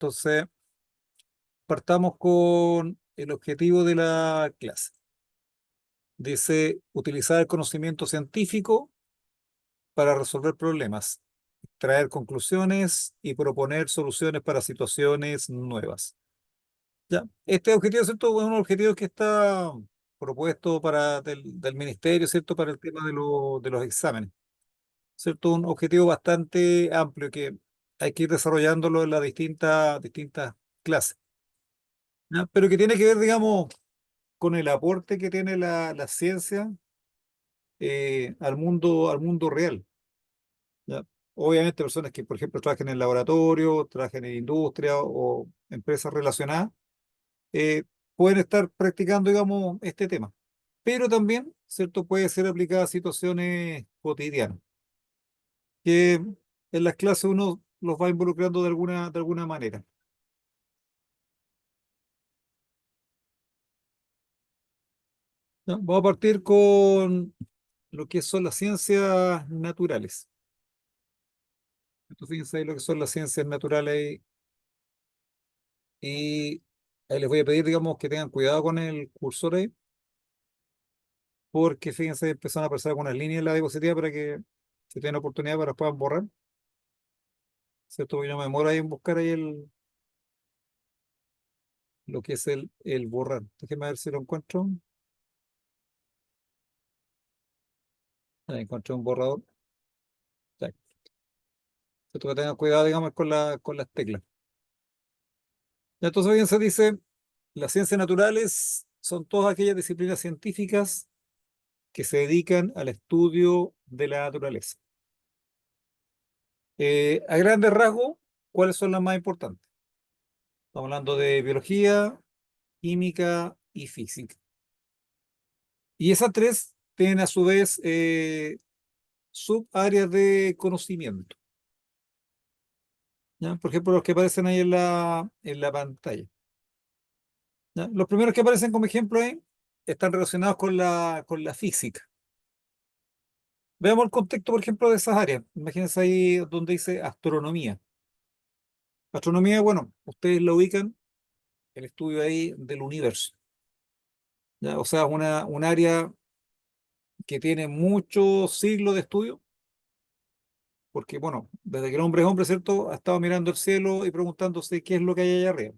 Entonces, partamos con el objetivo de la clase. Dice, utilizar el conocimiento científico para resolver problemas, traer conclusiones y proponer soluciones para situaciones nuevas. Ya, este objetivo, ¿cierto? Es un objetivo que está propuesto del ministerio, ¿cierto? Para el tema de los exámenes, ¿cierto? Un objetivo bastante amplio que hay que ir desarrollándolo en las distintas clases, ¿ya? Pero que tiene que ver, digamos, con el aporte que tiene la ciencia al mundo real, ¿ya? Obviamente personas que, por ejemplo, trabajan en laboratorio, trabajan en industria o empresas relacionadas, eh, pueden estar practicando, digamos, este tema. Pero también, ¿cierto? Puede ser aplicada a situaciones cotidianas, que en las clases uno los va involucrando de alguna manera, ¿ya? Vamos a partir con lo que son las ciencias naturales. Entonces, fíjense ahí lo que son las ciencias naturales y ahí les voy a pedir, digamos, que tengan cuidado con el cursor ahí, porque fíjense, empezaron a aparecer algunas líneas en la diapositiva para que si tienen oportunidad para puedan borrar, ¿cierto? Porque yo me demoro ahí en buscar ahí lo que es el borrar. Déjenme ver si lo encuentro. Ahí encontré un borrador. Ya. Cierto que tengan cuidado, digamos, con las teclas. Ya, entonces, bien se dice, las ciencias naturales son todas aquellas disciplinas científicas que se dedican al estudio de la naturaleza. A grandes rasgos, ¿cuáles son las más importantes? Estamos hablando de biología, química y física. Y esas tres tienen a su vez subáreas de conocimiento, ¿ya? Por ejemplo, los que aparecen ahí en la pantalla, ¿ya? Los primeros que aparecen como ejemplo ahí están relacionados con la física. Veamos el contexto, por ejemplo, de esas áreas. Imagínense ahí donde dice astronomía. Astronomía, bueno, ustedes la ubican, el estudio ahí del universo, ¿ya? O sea, un área que tiene muchos siglos de estudio, porque, bueno, desde que el hombre es hombre, ¿cierto? Ha estado mirando el cielo y preguntándose qué es lo que hay allá arriba.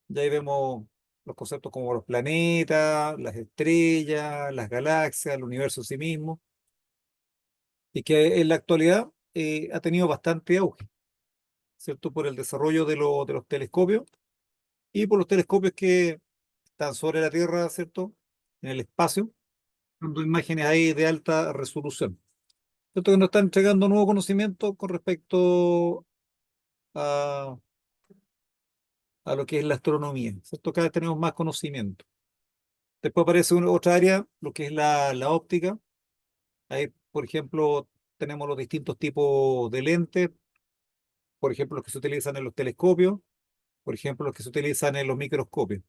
Ya ahí vemos los conceptos como los planetas, las estrellas, las galaxias, el universo en sí mismo, y que en la actualidad ha tenido bastante auge, ¿cierto? Por el desarrollo de los telescopios y por los telescopios que están sobre la Tierra, ¿cierto? En el espacio, dando imágenes ahí de alta resolución. ¿Cierto? Que nos están entregando nuevo conocimiento con respecto a, a lo que es la astronomía, ¿cierto? Cada vez tenemos más conocimiento. Después aparece otra área, lo que es la óptica. Ahí, por ejemplo, tenemos los distintos tipos de lentes, por ejemplo, los que se utilizan en los telescopios, por ejemplo, los que se utilizan en los microscopios,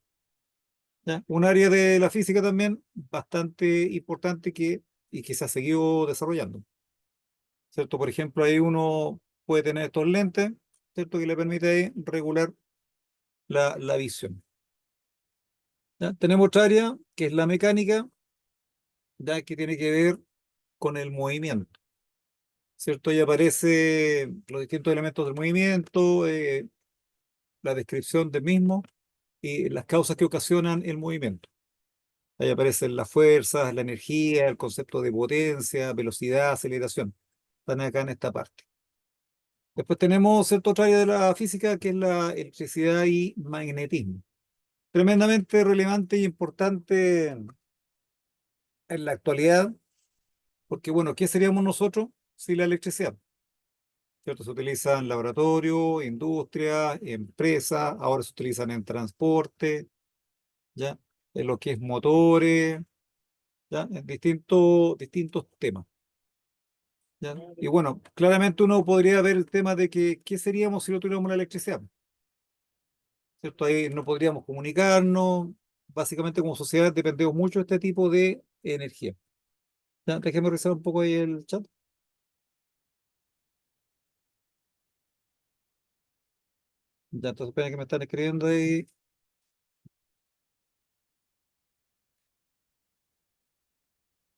¿ya? Un área de la física también bastante importante y que se ha seguido desarrollando, ¿cierto? Por ejemplo, ahí uno puede tener estos lentes, ¿cierto? Que le permite ahí regular la visión, ¿ya? Tenemos otra área que es la mecánica, ya que tiene que ver con el movimiento, ¿cierto? Ahí aparece los distintos elementos del movimiento, la descripción del mismo y las causas que ocasionan el movimiento. Ahí aparecen las fuerzas, la energía, el concepto de potencia, velocidad, aceleración. Están acá en esta parte. Después tenemos cierta otra área de la física que es la electricidad y magnetismo. Tremendamente relevante y importante en la actualidad, porque bueno, ¿qué seríamos nosotros sin la electricidad? ¿Cierto? Se utiliza en laboratorio, industria, empresa, ahora se utilizan en transporte, ¿ya? En lo que es motores, ¿ya? En distintos temas, ¿ya? Y bueno, claramente uno podría ver el tema de que, ¿qué seríamos si no tuviéramos la electricidad? ¿Cierto? Ahí no podríamos comunicarnos, básicamente como sociedad dependemos mucho de este tipo de energía. ¿Ya? Déjeme revisar un poco ahí el chat. Ya, entonces espera que me están escribiendo ahí.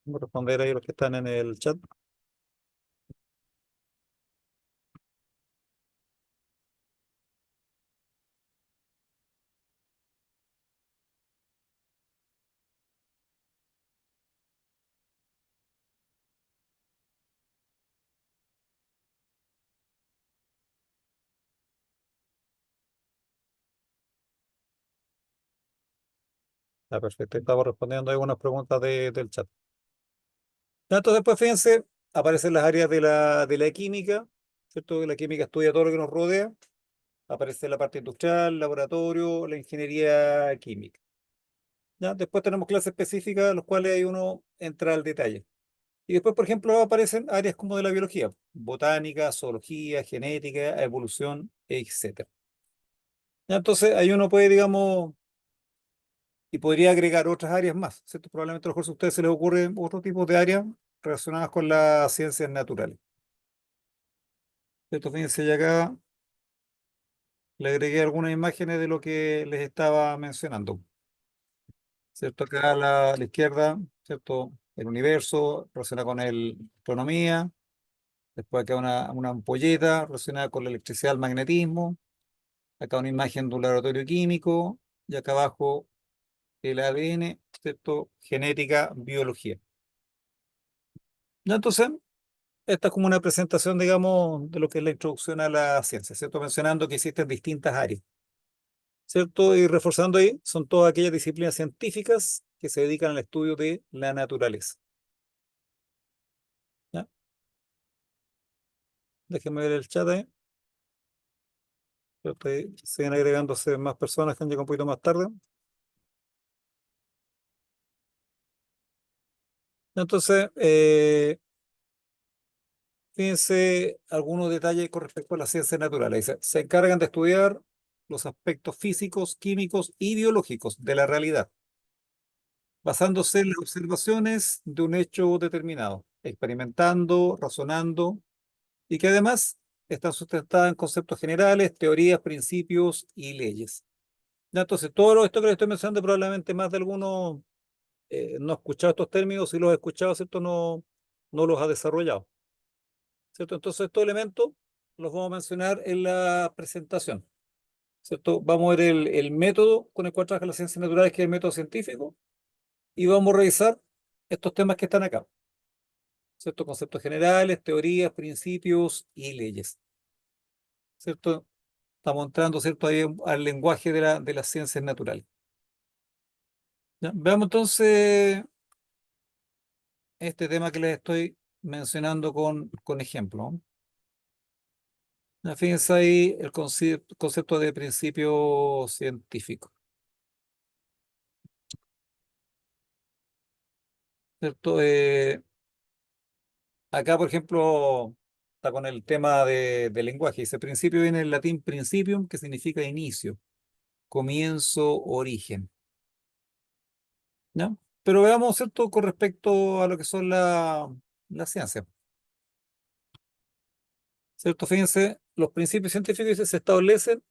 Voy a responder ahí los que están en el chat. Ya, perfecto. Estamos respondiendo algunas preguntas del chat. Ya, entonces, después, fíjense, aparecen las áreas de la química, ¿cierto? La química estudia todo lo que nos rodea. Aparece la parte industrial, laboratorio, la ingeniería química. ¿Ya? Después tenemos clases específicas, en las cuales ahí uno entra al detalle. Y después, por ejemplo, aparecen áreas como de la biología, botánica, zoología, genética, evolución, etcétera. ¿Ya? Entonces, ahí uno puede, digamos, y podría agregar otras áreas más, ¿cierto? Probablemente a lo mejor a ustedes se les ocurre otro tipo de áreas relacionadas con las ciencias naturales. ¿Cierto? Fíjense, ya acá le agregué algunas imágenes de lo que les estaba mencionando. ¿Cierto? Acá a la izquierda, ¿cierto? El universo relacionado con el astronomía. Después acá una ampolleta relacionada con la electricidad, el magnetismo. Acá una imagen de un laboratorio químico. Y acá abajo el ADN, ¿cierto? Genética, biología. Ya, entonces, esta es como una presentación, digamos, de lo que es la introducción a la ciencia, ¿cierto? Mencionando que existen distintas áreas, ¿cierto? Y reforzando ahí, son todas aquellas disciplinas científicas que se dedican al estudio de la naturaleza. ¿Ya? Déjenme ver el chat ahí. Siguen agregándose más personas que han llegado un poquito más tarde. Entonces, fíjense algunos detalles con respecto a las ciencias naturales. Dice, se encargan de estudiar los aspectos físicos, químicos y biológicos de la realidad, basándose en las observaciones de un hecho determinado, experimentando, razonando, y que además están sustentadas en conceptos generales, teorías, principios y leyes. Ya, entonces, todo esto que les estoy mencionando, probablemente más de algunos no ha escuchado estos términos, si los ha escuchado, ¿cierto? No los ha desarrollado, ¿cierto? Entonces, estos elementos los vamos a mencionar en la presentación, ¿cierto? Vamos a ver el método con el cual trabajan las ciencias naturales, que es el método científico, y vamos a revisar estos temas que están acá, ¿cierto? Conceptos generales, teorías, principios y leyes, ¿cierto? Estamos entrando, ¿cierto? Ahí al lenguaje de las ciencias naturales. ¿Ya? Veamos entonces este tema que les estoy mencionando con ejemplo. Fíjense ahí el concepto de principio científico, ¿cierto? Acá, por ejemplo, está con el tema de lenguaje. Dice, principio viene del latín principium, que significa inicio, comienzo, origen, ¿ya? Pero veamos, ¿cierto? Con respecto a lo que son las ciencias, ¿cierto? Fíjense, los principios científicos dice, se establecen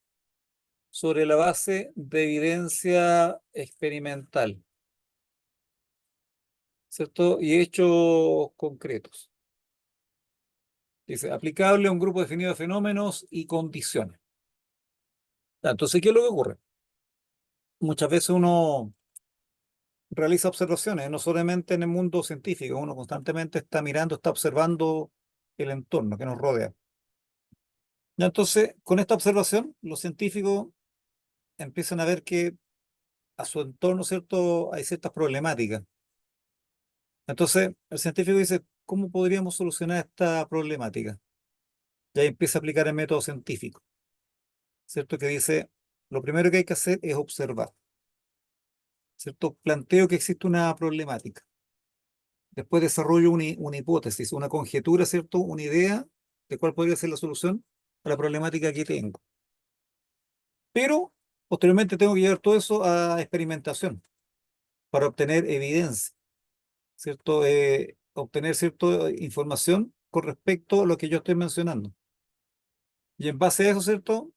sobre la base de evidencia experimental, ¿cierto? Y hechos concretos. Dice, aplicable a un grupo definido de fenómenos y condiciones. Entonces, ¿qué es lo que ocurre? Muchas veces uno realiza observaciones, no solamente en el mundo científico, uno constantemente está mirando, está observando el entorno que nos rodea. Ya, entonces, con esta observación, los científicos empiezan a ver que a su entorno, ¿cierto?, hay ciertas problemáticas. Entonces, el científico dice, ¿cómo podríamos solucionar esta problemática? Y ahí empieza a aplicar el método científico, ¿cierto? Que dice, lo primero que hay que hacer es observar, ¿cierto? Planteo que existe una problemática. Después desarrollo una hipótesis, una conjetura, ¿cierto? Una idea de cuál podría ser la solución a la problemática que tengo. Pero posteriormente tengo que llevar todo eso a experimentación para obtener evidencia, ¿cierto? Obtener cierta información con respecto a lo que yo estoy mencionando. Y en base a eso, ¿cierto?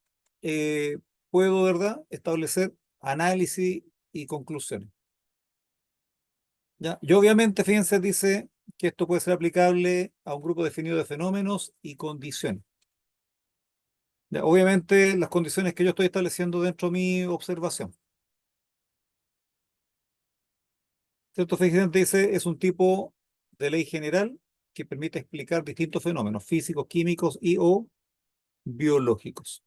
puedo, ¿verdad?, establecer análisis y conclusiones. ¿Ya? Y obviamente, fíjense, dice que esto puede ser aplicable a un grupo definido de fenómenos y condiciones. ¿Ya? Obviamente, las condiciones que yo estoy estableciendo dentro de mi observación. ¿Cierto? Fíjense, dice, es un tipo de ley general que permite explicar distintos fenómenos físicos, químicos y o biológicos.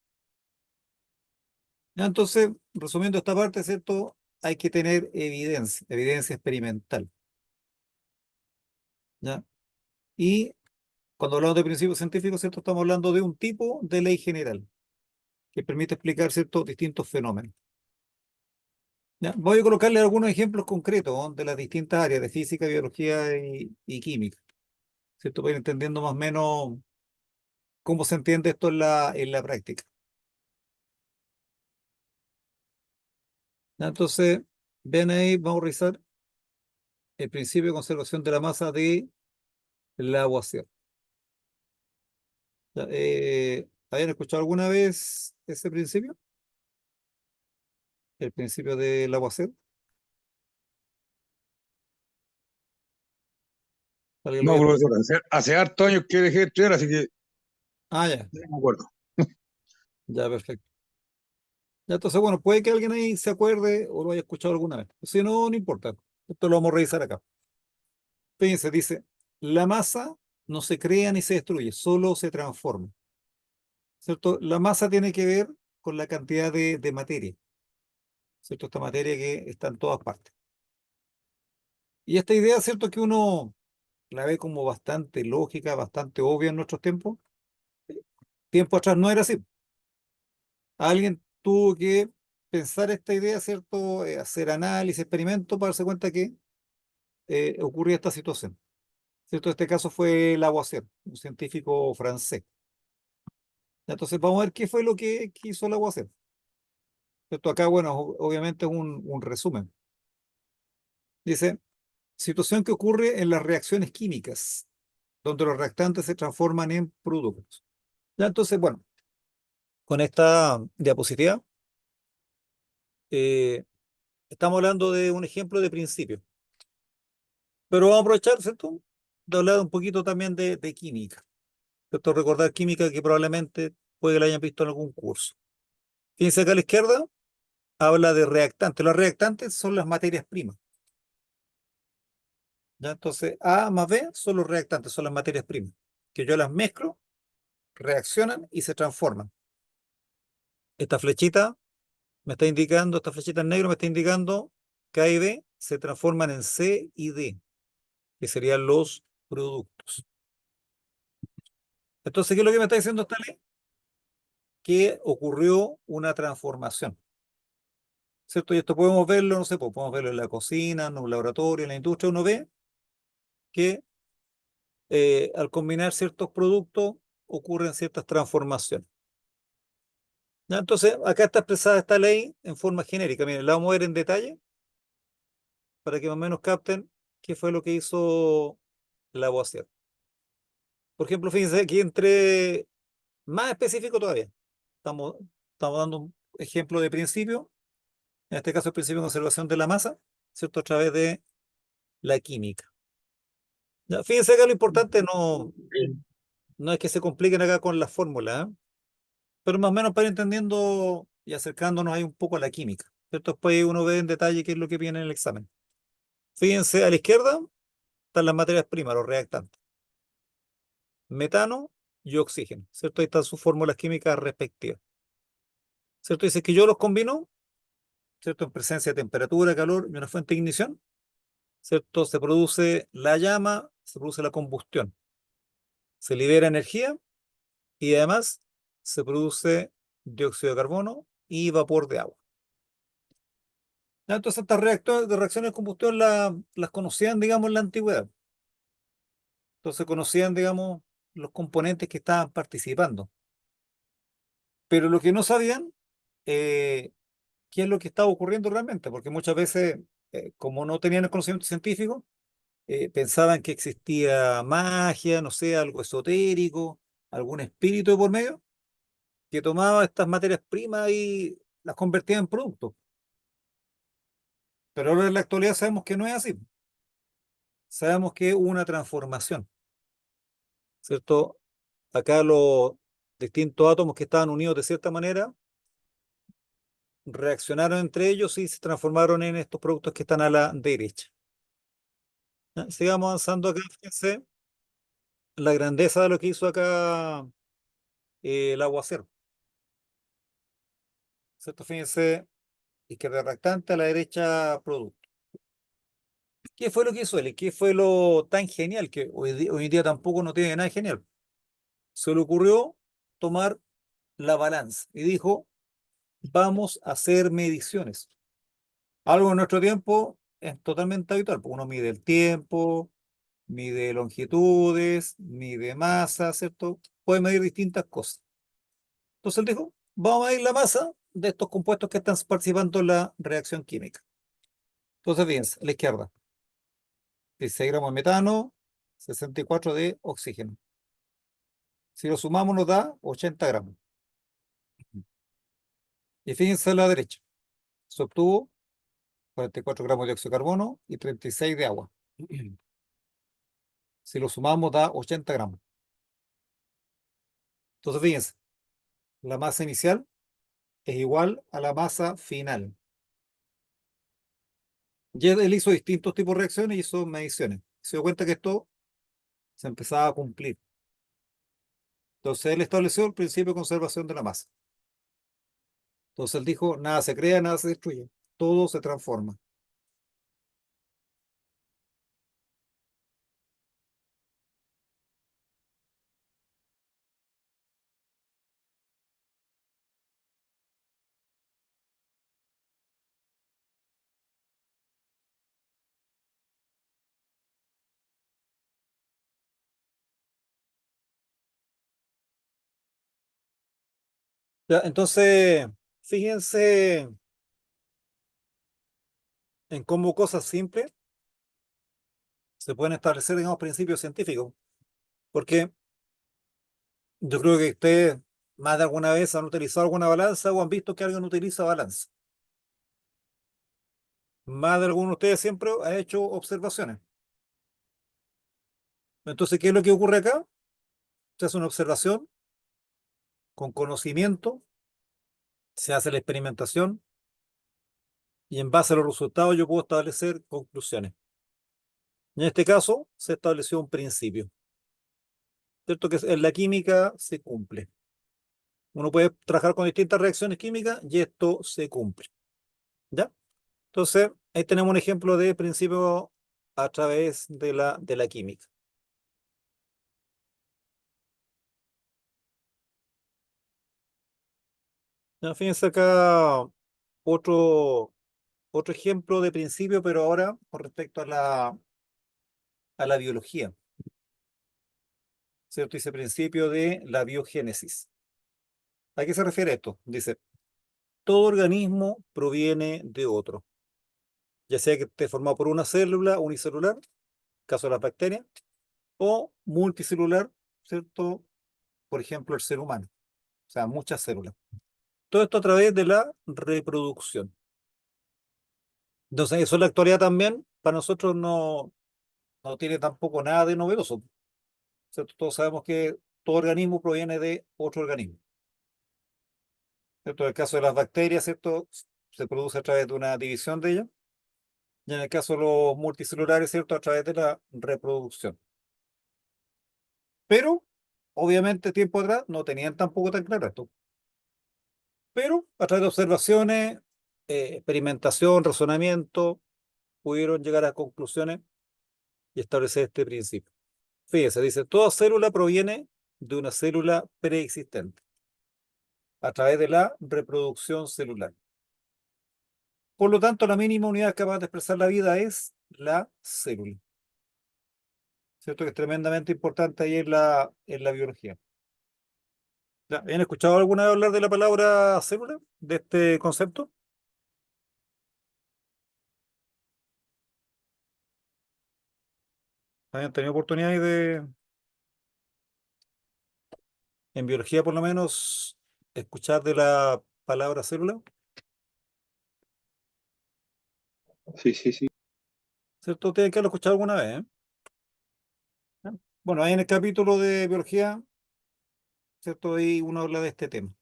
¿Ya? Entonces, resumiendo esta parte, ¿cierto? Hay que tener evidencia, evidencia experimental. ¿Ya? Y cuando hablamos de principios científicos, ¿cierto? Estamos hablando de un tipo de ley general que permite explicar ciertos distintos fenómenos. ¿Ya? Voy a colocarle algunos ejemplos concretos, ¿no?, de las distintas áreas de física, biología y química, ¿cierto? Para ir entendiendo más o menos cómo se entiende esto en la práctica. ¿Ya? Entonces, ven ahí, vamos a revisar el principio de conservación de la masa de Lavoisier. ¿Ya? ¿Habían escuchado alguna vez ese principio? El principio de Lavoisier. ¿Alguien lo No, había profesor, escuchado? hace hartos años que dejé de estudiar, así que Ah, ya, no me acuerdo. ya, perfecto. Ya, entonces, bueno, puede que alguien ahí se acuerde o lo haya escuchado alguna vez. Si no, no importa. Esto lo vamos a revisar acá. Fíjense, dice, la masa no se crea ni se destruye, solo se transforma. ¿Cierto? La masa tiene que ver con la cantidad de materia, ¿cierto? Esta materia que está en todas partes. Y esta idea, ¿cierto?, que uno la ve como bastante lógica, bastante obvia en nuestros tiempos. Tiempo atrás no era así. Alguien tuvo que pensar esta idea, ¿cierto? Hacer análisis, experimentos para darse cuenta que ocurría esta situación. ¿Cierto? Este caso fue Lavoisier, un científico francés. Entonces vamos a ver qué fue lo que hizo Lavoisier. Esto acá, bueno, obviamente es un resumen. Dice, situación que ocurre en las reacciones químicas, donde los reactantes se transforman en productos. Ya, entonces, bueno, con esta diapositiva eh, estamos hablando de un ejemplo de principio, pero vamos a aprovechar, ¿cierto?, de hablar un poquito también de química. ¿Cierto? Recordar química que probablemente puede que la hayan visto en algún curso. Fíjense acá a la izquierda, habla de reactantes. Los reactantes son las materias primas. ¿Ya? Entonces, A más B son los reactantes, son las materias primas, que yo las mezclo, reaccionan y se transforman. Esta flechita me está indicando, esta flechita en negro me está indicando que A y B se transforman en C y D, que serían los productos. Entonces, ¿qué es lo que me está diciendo esta ley? Que ocurrió una transformación, ¿cierto? Y esto podemos verlo, no sé, pues podemos verlo en la cocina, en un laboratorio, en la industria. Uno ve que al combinar ciertos productos ocurren ciertas transformaciones. ¿Ya? Entonces, acá está expresada esta ley en forma genérica. Miren, la vamos a ver en detalle para que más o menos capten qué fue lo que hizo Lavoisier. Por ejemplo, fíjense aquí entre más específico todavía. Estamos, estamos dando un ejemplo de principio, en este caso el principio de conservación de la masa, ¿cierto? A través de la química. Ya, fíjense que lo importante no es que se compliquen acá con las fórmulas, ¿eh? Pero más o menos para ir entendiendo y acercándonos ahí un poco a la química, ¿cierto? Después uno ve en detalle qué es lo que viene en el examen. Fíjense, a la izquierda están las materias primas, los reactantes, metano y oxígeno, ¿cierto? Ahí están sus fórmulas químicas respectivas, ¿cierto? Dice que yo los combino, ¿cierto? En presencia de temperatura, calor y una fuente de ignición, ¿cierto? Se produce la llama, se produce la combustión, se libera energía y además se produce dióxido de carbono y vapor de agua. ¿Ya? Entonces estas reacciones de combustión las conocían, digamos, en la antigüedad. Entonces conocían, digamos, los componentes que estaban participando. Pero lo que no sabían, eh, qué es lo que estaba ocurriendo realmente, porque muchas veces, como no tenían el conocimiento científico, pensaban que existía magia, no sé, algo esotérico, algún espíritu de por medio, que tomaba estas materias primas y las convertía en productos. Pero ahora en la actualidad sabemos que no es así. Sabemos que hubo una transformación, ¿cierto? Acá los distintos átomos que estaban unidos de cierta manera reaccionaron entre ellos y se transformaron en estos productos que están a la derecha. ¿Ya? Sigamos avanzando acá, fíjense la grandeza de lo que hizo acá el aguacero, ¿cierto? Fíjense, izquierda reactante, a la derecha producto. ¿Qué fue lo que hizo él? ¿Y qué fue lo tan genial que hoy en día tampoco no tiene nada genial? Se le ocurrió tomar la balanza y dijo, vamos a hacer mediciones. Algo en nuestro tiempo es totalmente habitual, porque uno mide el tiempo, mide longitudes, mide masa, ¿cierto? Puede medir distintas cosas. Entonces él dijo, vamos a medir la masa de estos compuestos que están participando en la reacción química. Entonces, fíjense, a la izquierda, 16 gramos de metano, 64 de oxígeno. Si lo sumamos nos da 80 gramos. Y fíjense a la derecha, se obtuvo 44 gramos de dióxido de carbono y 36 de agua. Si lo sumamos da 80 gramos. Entonces, fíjense, la masa inicial es igual a la masa final. Y él hizo distintos tipos de reacciones y hizo mediciones. Se dio cuenta que esto se empezaba a cumplir. Entonces él estableció el principio de conservación de la masa. Entonces él dijo, nada se crea, nada se destruye, todo se transforma. Ya, entonces, fíjense en cómo cosas simples se pueden establecer, digamos, principios científicos. Porque yo creo que ustedes más de alguna vez han utilizado alguna balanza o han visto que alguien utiliza balanza. Más de alguno de ustedes siempre ha hecho observaciones. Entonces, ¿qué es lo que ocurre acá? Se hace una observación con conocimiento, se hace la experimentación y en base a los resultados yo puedo establecer conclusiones. En este caso, se estableció un principio, ¿cierto? Que en la química se cumple. Uno puede trabajar con distintas reacciones químicas y esto se cumple, ¿ya? Entonces, ahí tenemos un ejemplo de principio a través de la química. Ya, fíjense acá otro, otro ejemplo de principio, pero ahora con respecto a la biología, ¿cierto? Dice principio de la biogénesis. ¿A qué se refiere esto? Dice, todo organismo proviene de otro, ya sea que esté formado por una célula unicelular, caso de las bacterias, o multicelular, ¿cierto? Por ejemplo, el ser humano, o sea, muchas células. Todo esto a través de la reproducción. Entonces, eso en la actualidad también, para nosotros no tiene tampoco nada de novedoso, ¿cierto? Todos sabemos que todo organismo proviene de otro organismo, ¿cierto? En el caso de las bacterias, ¿cierto? Se produce a través de una división de ellas, y en el caso de los multicelulares, ¿cierto? A través de la reproducción. Pero, obviamente, tiempo atrás no tenían tampoco tan claro esto. Pero, a través de observaciones, experimentación, razonamiento, pudieron llegar a conclusiones y establecer este principio. Fíjese, dice, toda célula proviene de una célula preexistente a través de la reproducción celular. Por lo tanto, la mínima unidad capaz de expresar la vida es la célula. ¿Cierto? Que es tremendamente importante ahí en la biología. ¿Ya? ¿Han escuchado alguna vez hablar de la palabra célula? ¿De este concepto? ¿Han tenido oportunidad de, en biología por lo menos, escuchar de la palabra célula? Sí, sí, sí. ¿Cierto? Tienen que haberlo escuchado alguna vez, ¿eh? ¿Ya? Bueno, ahí en el capítulo de biología, ¿cierto? Ahí uno habla de este tema.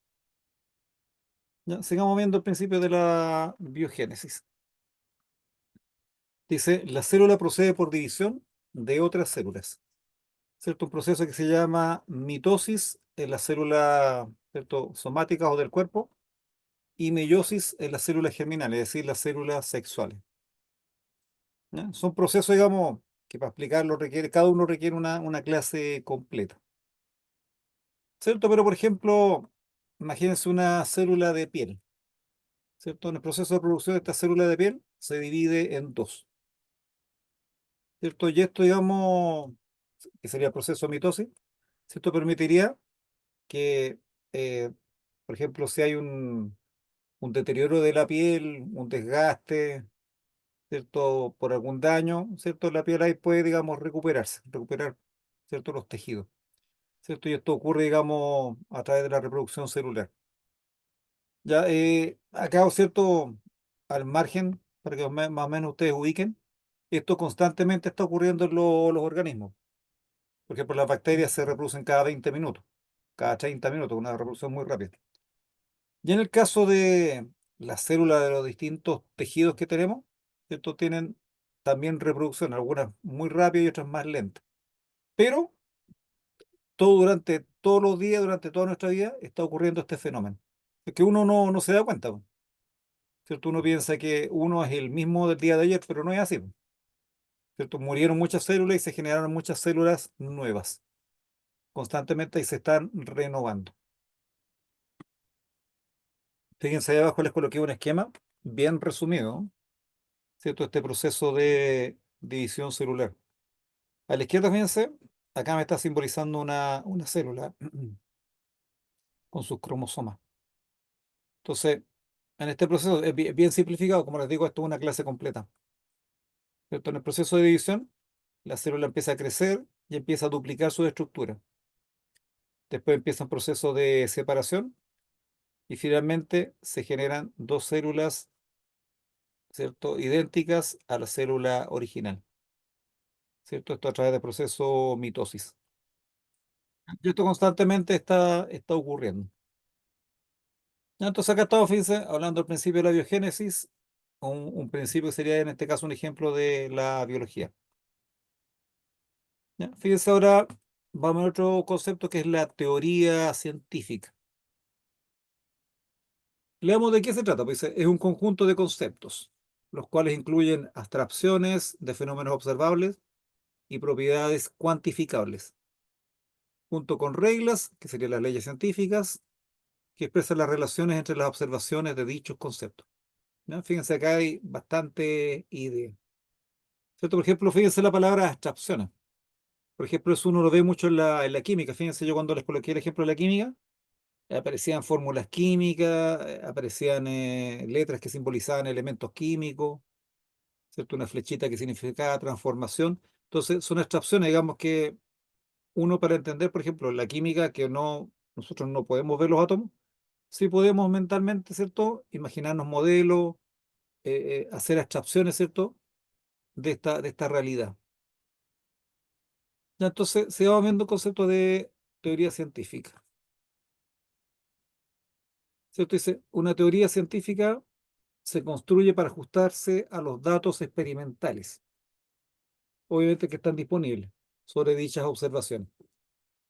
Ya, sigamos viendo el principio de la biogénesis. Dice, la célula procede por división de otras células. ¿Cierto? Un proceso que se llama mitosis en las células, ¿cierto? Somáticas o del cuerpo y meiosis en las células germinales, es decir, las células sexuales. ¿Ya? Son procesos, digamos, que para explicarlo requiere, cada uno requiere una clase completa. ¿Cierto? Pero, por ejemplo, imagínense una célula de piel. ¿Cierto? En el proceso de producción de esta célula de piel se divide en dos. ¿Cierto? Y esto, digamos, que sería el proceso de mitosis, ¿cierto? Permitiría que, eh, por ejemplo, si hay un deterioro de la piel, un desgaste, ¿cierto? Por algún daño, ¿cierto? La piel ahí puede, digamos, recuperar, ¿cierto? Los tejidos, ¿cierto? Y esto ocurre, digamos, a través de la reproducción celular. Ya, acá, ¿cierto? Al margen, para que más o menos ustedes ubiquen, esto constantemente está ocurriendo en los organismos. Por ejemplo, las bacterias se reproducen cada 20 minutos, cada 30 minutos, una reproducción muy rápida. Y en el caso de las células de los distintos tejidos que tenemos, ¿cierto? Tienen también reproducción, algunas muy rápidas y otras más lentas. Pero durante todos los días, durante toda nuestra vida, está ocurriendo este fenómeno. Es que uno no se da cuenta, po, ¿cierto? Uno piensa que uno es el mismo del día de ayer, pero no es así, po, ¿cierto? Murieron muchas células y se generaron muchas células nuevas constantemente y se están renovando. Fíjense ahí abajo les coloqué un esquema bien resumido, ¿cierto? Este proceso de división celular. A la izquierda, fíjense, acá me está simbolizando una célula con sus cromosomas. Entonces, en este proceso es bien simplificado, como les digo, esto es una clase completa, ¿cierto? En el proceso de división, la célula empieza a crecer y empieza a duplicar su estructura. Después empieza un proceso de separación y finalmente se generan dos células, ¿cierto? Idénticas a la célula original, ¿cierto? Esto a través del proceso mitosis. Y esto constantemente está ocurriendo. Ya, entonces acá estamos, fíjense, hablando del principio de la biogénesis, un principio que sería en este caso un ejemplo de la biología. Ya, fíjense ahora, vamos a otro concepto que es la teoría científica. Leamos de qué se trata, pues dice, es un conjunto de conceptos, los cuales incluyen abstracciones de fenómenos observables y propiedades cuantificables, junto con reglas, que serían las leyes científicas, que expresan las relaciones entre las observaciones de dichos conceptos. ¿Ya? Fíjense, acá hay bastante idea. ¿Cierto? Por ejemplo, fíjense la palabra abstracciones. Por ejemplo, eso uno lo ve mucho en la química. Fíjense, yo cuando les coloqué el ejemplo de la química, aparecían fórmulas químicas, aparecían letras que simbolizaban elementos químicos, ¿cierto? Una flechita que significaba transformación. Entonces, son abstracciones, digamos que uno para entender, por ejemplo, la química, que nosotros no podemos ver los átomos, sí podemos mentalmente, ¿cierto? Imaginarnos modelos, hacer abstracciones, ¿cierto? De esta realidad. Ya, entonces, se va viendo el concepto de teoría científica. ¿Cierto? Dice, una teoría científica se construye para ajustarse a los datos experimentales, obviamente que están disponibles sobre dichas observaciones,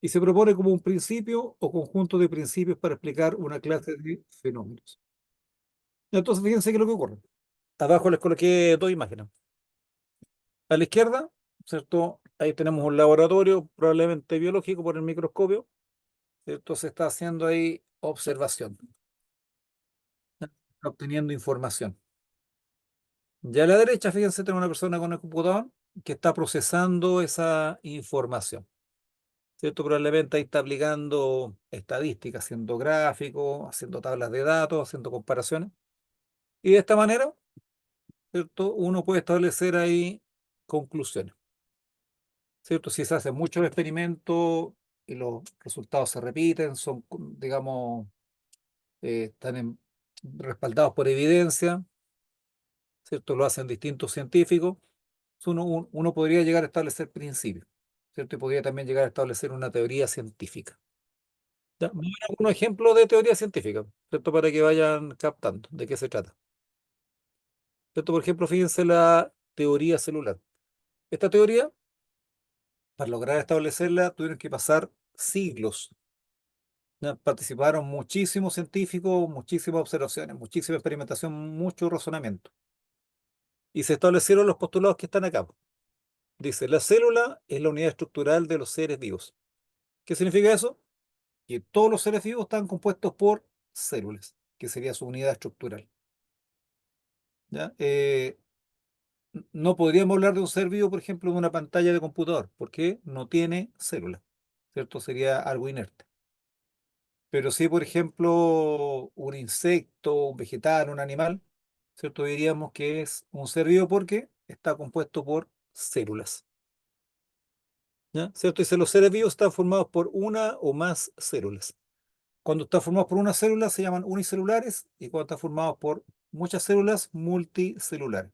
y se propone como un principio o conjunto de principios para explicar una clase de fenómenos. Entonces, fíjense qué es lo que ocurre. Abajo les coloqué dos imágenes. A la izquierda, ¿cierto? Ahí tenemos un laboratorio, probablemente biológico por el microscopio, ¿cierto? Se está haciendo ahí observación, ¿ya? Está obteniendo información. Ya a la derecha, fíjense, tengo una persona con el computador que está procesando esa información, ¿cierto? Probablemente ahí está aplicando estadísticas, haciendo gráficos, haciendo tablas de datos, haciendo comparaciones. Y de esta manera, ¿cierto? Uno puede establecer ahí conclusiones, ¿cierto? Si se hacen muchos experimentos y los resultados se repiten, son, digamos, respaldados por evidencia, ¿cierto? Lo hacen distintos científicos. Uno podría llegar a establecer principios, ¿cierto? Y podría también llegar a establecer una teoría científica. ¿Ya? Voy a dar algunos ejemplos de teoría científica, ¿cierto? Para que vayan captando de qué se trata. ¿Cierto? Por ejemplo, fíjense la teoría celular. Esta teoría, para lograr establecerla, tuvieron que pasar siglos. ¿Ya? Participaron muchísimos científicos, muchísimas observaciones, muchísima experimentación, mucho razonamiento. Y se establecieron los postulados que están acá. Dice, la célula es la unidad estructural de los seres vivos. ¿Qué significa eso? Que todos los seres vivos están compuestos por células, que sería su unidad estructural. ¿Ya? No podríamos hablar de un ser vivo, por ejemplo, de una pantalla de computador, porque no tiene células, ¿cierto? Sería algo inerte. Pero sí, por ejemplo, un insecto, un vegetal, un animal, ¿cierto? Diríamos que es un ser vivo porque está compuesto por células. ¿Ya? ¿Cierto? Dice, los seres vivos están formados por una o más células. Cuando están formados por una célula se llaman unicelulares y cuando están formados por muchas células, multicelulares.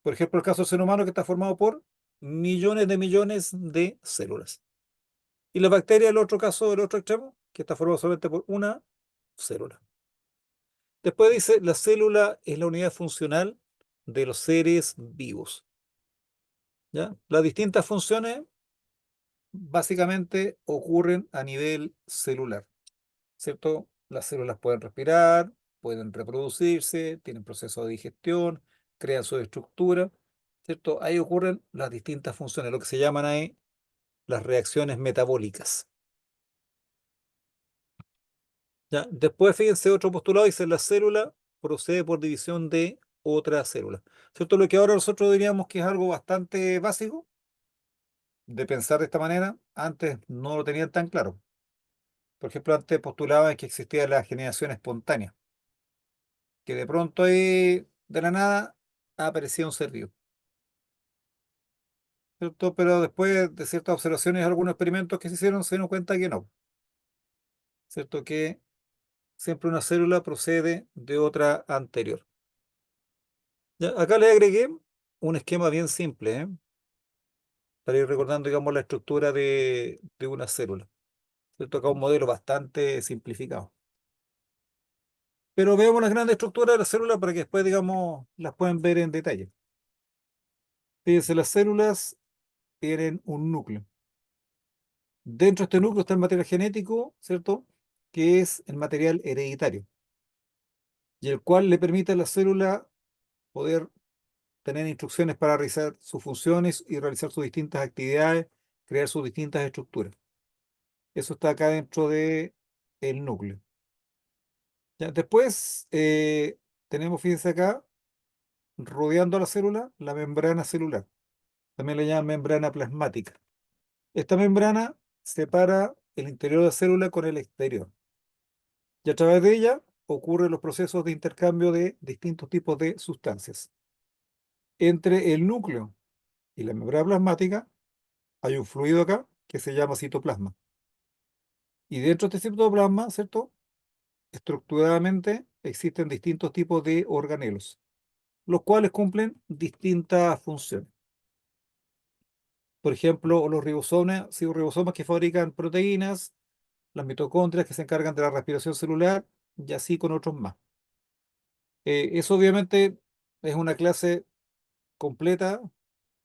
Por ejemplo, el caso del ser humano que está formado por millones de células. Y la bacteria, el otro caso, el otro extremo, que está formado solamente por una célula. Después dice, la célula es la unidad funcional de los seres vivos. ¿Ya? Las distintas funciones básicamente ocurren a nivel celular, ¿cierto? Las células pueden respirar, pueden reproducirse, tienen proceso de digestión, crean su estructura, ¿cierto? Ahí ocurren las distintas funciones, lo que se llaman ahí las reacciones metabólicas. ¿Ya? Después, fíjense, otro postulado dice la célula procede por división de otra célula. ¿Cierto? Lo que ahora nosotros diríamos que es algo bastante básico de pensar de esta manera, antes no lo tenían tan claro. Por ejemplo, antes postulaban que existía la generación espontánea, que de pronto ahí, de la nada, aparecía un ser vivo, ¿cierto? Pero después de ciertas observaciones, algunos experimentos que se hicieron, se dieron cuenta que no, ¿cierto? Que siempre una célula procede de otra anterior. Ya, acá le agregué un esquema bien simple, ¿eh? Para ir recordando, digamos, la estructura de una célula. ¿Cierto? Acá un modelo bastante simplificado. Pero veamos las grandes estructuras de la célula para que después, digamos, las pueden ver en detalle. Fíjense, las células tienen un núcleo. Dentro de este núcleo está el material genético, ¿cierto? Que es el material hereditario, y el cual le permite a la célula poder tener instrucciones para realizar sus funciones y realizar sus distintas actividades, crear sus distintas estructuras. Eso está acá dentro de el núcleo. Ya, después tenemos, fíjense acá, rodeando a la célula, la membrana celular. También le llaman membrana plasmática. Esta membrana separa el interior de la célula con el exterior. Y a través de ella ocurren los procesos de intercambio de distintos tipos de sustancias. Entre el núcleo y la membrana plasmática hay un fluido acá que se llama citoplasma. Y dentro de este citoplasma, ¿cierto? Estructuradamente existen distintos tipos de organelos, los cuales cumplen distintas funciones. Por ejemplo, los ribosomas, sí, ribosomas que fabrican proteínas, las mitocondrias que se encargan de la respiración celular, y así con otros más. Eso obviamente es una clase completa,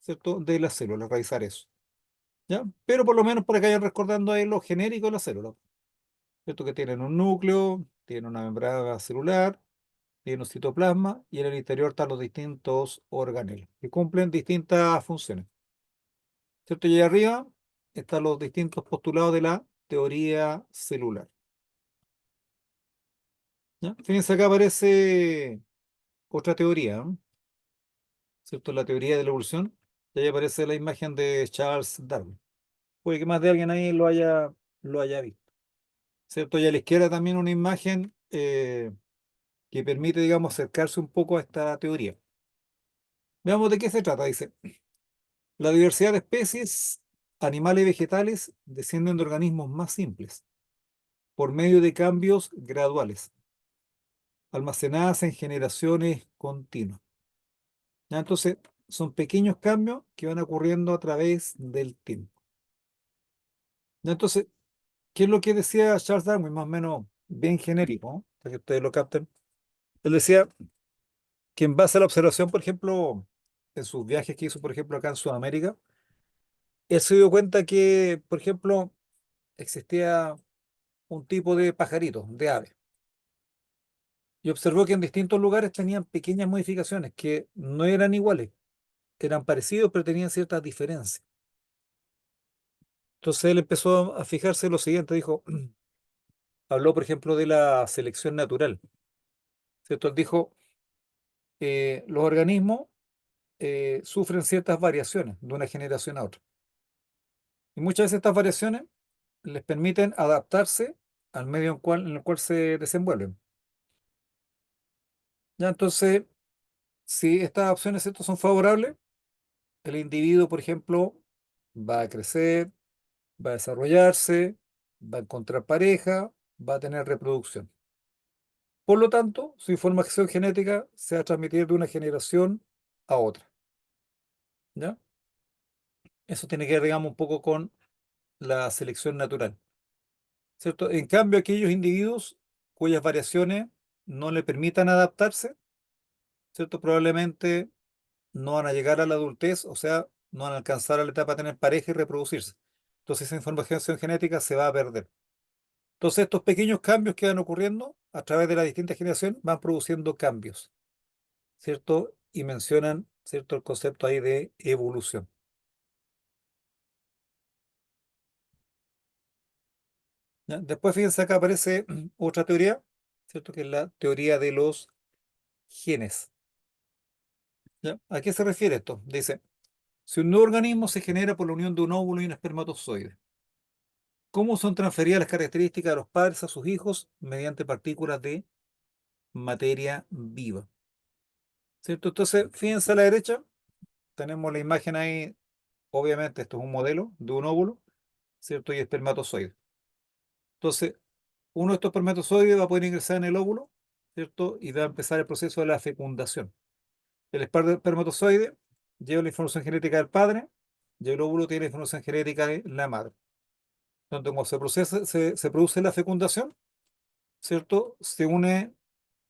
¿cierto? De las células, revisar eso. ¿Ya? Pero por lo menos para que vayan recordando ahí lo genérico de las células, ¿cierto? Que tienen un núcleo, tienen una membrana celular, tienen un citoplasma y en el interior están los distintos organelos que cumplen distintas funciones, ¿cierto? Y ahí arriba están los distintos postulados de la teoría celular. ¿Ya? Fíjense, acá aparece otra teoría, ¿no? ¿Cierto? La teoría de la evolución. Y ahí aparece la imagen de Charles Darwin. Puede que más de alguien ahí lo haya visto. ¿Cierto? Y a la izquierda también una imagen que permite, digamos, acercarse un poco a esta teoría. Veamos de qué se trata. Dice, la diversidad de especies, animales y vegetales descienden de organismos más simples. por medio de cambios graduales, almacenadas en generaciones continuas. ¿Ya? Entonces, son pequeños cambios que van ocurriendo a través del tiempo. ¿Ya? Entonces, ¿qué es lo que decía Charles Darwin? Más o menos bien genérico, ¿no? Para que ustedes lo capten. Él decía que en base a la observación, por ejemplo, en sus viajes que hizo, por ejemplo, acá en Sudamérica, él se dio cuenta que, por ejemplo, existía un tipo de pajarito, de ave, y observó que en distintos lugares tenían pequeñas modificaciones que no eran iguales, eran parecidos, pero tenían ciertas diferencias. Entonces él empezó a fijarse en lo siguiente, dijo, habló, por ejemplo, de la selección natural, ¿cierto? Él dijo, los organismos sufren ciertas variaciones de una generación a otra. Y muchas veces estas variaciones les permiten adaptarse al medio en el cual se desenvuelven. ¿Ya? Entonces, si estas opciones, ¿cierto?, son favorables, el individuo, por ejemplo, va a crecer, va a desarrollarse, va a encontrar pareja, va a tener reproducción. Por lo tanto, su información genética se va a transmitir de una generación a otra. ¿Ya? Eso tiene que ver, digamos, un poco con la selección natural, ¿cierto? En cambio, aquellos individuos cuyas variaciones no le permitan adaptarse, ¿cierto? Probablemente no van a llegar a la adultez, o sea, no van a alcanzar a la etapa de tener pareja y reproducirse. Entonces esa información genética se va a perder. Entonces estos pequeños cambios que van ocurriendo a través de las distintas generaciones van produciendo cambios, ¿cierto? Y mencionan, ¿cierto?, el concepto ahí de evolución. ¿Ya? Después fíjense acá aparece otra teoría, ¿cierto? Que es la teoría de los genes. ¿Ya? ¿A qué se refiere esto? Dice, si un nuevo organismo se genera por la unión de un óvulo y un espermatozoide, ¿cómo son transferidas las características de los padres a sus hijos mediante partículas de materia viva? ¿Cierto? Entonces, fíjense a la derecha, tenemos la imagen ahí, obviamente esto es un modelo de un óvulo, ¿cierto? Y espermatozoide. Entonces, uno de estos espermatozoides va a poder ingresar en el óvulo, ¿cierto? Y va a empezar el proceso de la fecundación. El espermatozoide lleva la información genética del padre y el óvulo tiene la información genética de la madre. Entonces, cuando se produce la fecundación, ¿cierto? Se une,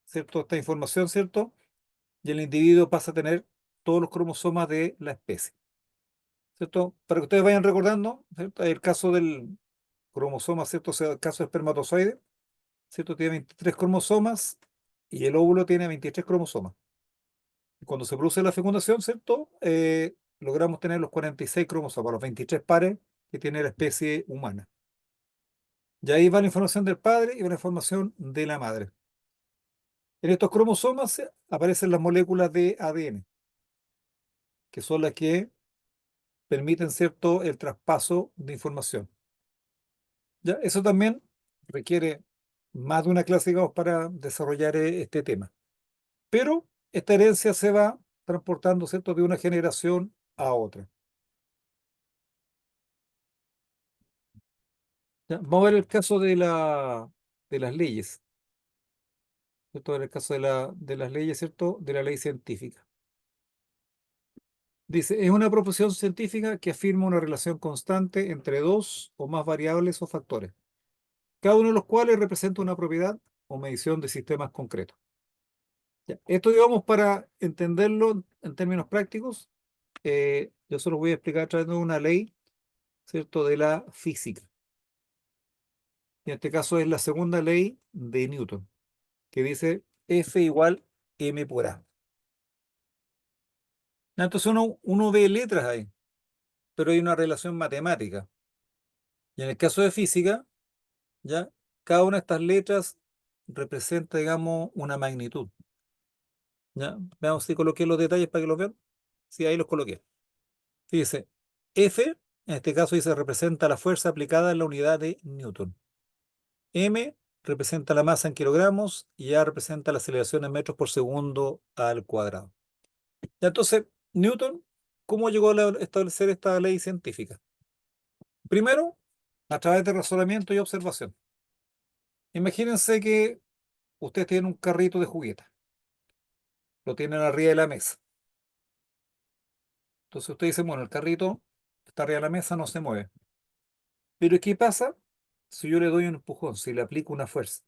¿cierto?, esta información, ¿cierto? Y el individuo pasa a tener todos los cromosomas de la especie, ¿cierto? Para que ustedes vayan recordando, ¿cierto? El caso del cromosoma, ¿cierto? O sea, el caso del espermatozoide, ¿cierto? Tiene 23 cromosomas y el óvulo tiene 23 cromosomas. Y cuando se produce la fecundación, ¿cierto? Logramos tener los 46 cromosomas, los 23 pares que tiene la especie humana. Y ahí va la información del padre y va la información de la madre. En estos cromosomas aparecen las moléculas de ADN, que son las que permiten, ¿cierto?, el traspaso de información. ¿Ya? Eso también requiere más de una clase, digamos, para desarrollar este tema. Pero esta herencia se va transportando, ¿cierto?, de una generación a otra. ¿Ya? Vamos a ver el caso de las leyes, ¿cierto? En el caso de las leyes, ¿cierto?, de la ley científica. Dice, es una proposición científica que afirma una relación constante entre dos o más variables o factores, cada uno de los cuales representa una propiedad o medición de sistemas concretos. Ya, esto, digamos, para entenderlo en términos prácticos, yo solo voy a explicar a través de una ley, ¿cierto?, de la física. Y en este caso es la segunda ley de Newton, que dice F igual m por A. Ya, entonces uno ve letras ahí, pero hay una relación matemática. Y en el caso de física, ¿ya? Cada una de estas letras representa, digamos, una magnitud. ¿Ya? Veamos si coloqué los detalles para que los vean. Sí, ahí los coloqué. Fíjese, F, en este caso dice, representa la fuerza aplicada en la unidad de Newton. M representa la masa en kilogramos y A representa la aceleración en metros por segundo al cuadrado. Ya, entonces, Newton, ¿cómo llegó a establecer esta ley científica? Primero, a través de razonamiento y observación. Imagínense que ustedes tienen un carrito de juguetes, lo tienen arriba de la mesa. Entonces usted dice, bueno, el carrito está arriba de la mesa, no se mueve. Pero ¿qué pasa si yo le doy un empujón, si le aplico una fuerza?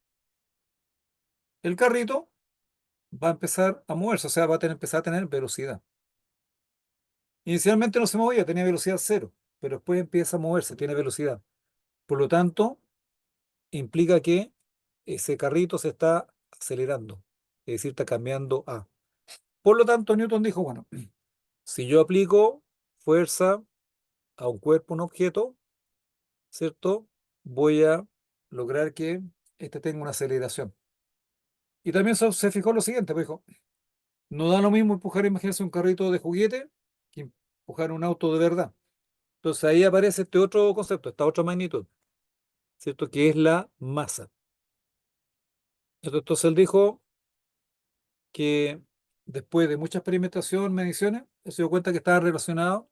El carrito va a empezar a moverse, o sea, va a empezar a tener velocidad. Inicialmente no se movía, tenía velocidad cero, pero después empieza a moverse, tiene velocidad. Por lo tanto, implica que ese carrito se está acelerando, es decir, está cambiando a. Por lo tanto, Newton dijo, bueno, si yo aplico fuerza a un cuerpo, un objeto, ¿cierto? Voy a lograr que este tenga una aceleración. Y también se fijó en lo siguiente, pues dijo, no da lo mismo empujar, imagínense, un carrito de juguete que empujar un auto de verdad. Entonces ahí aparece este otro concepto, esta otra magnitud, ¿cierto? Que es la masa. Entonces él dijo que después de mucha experimentación, mediciones, se dio cuenta que estaban relacionadas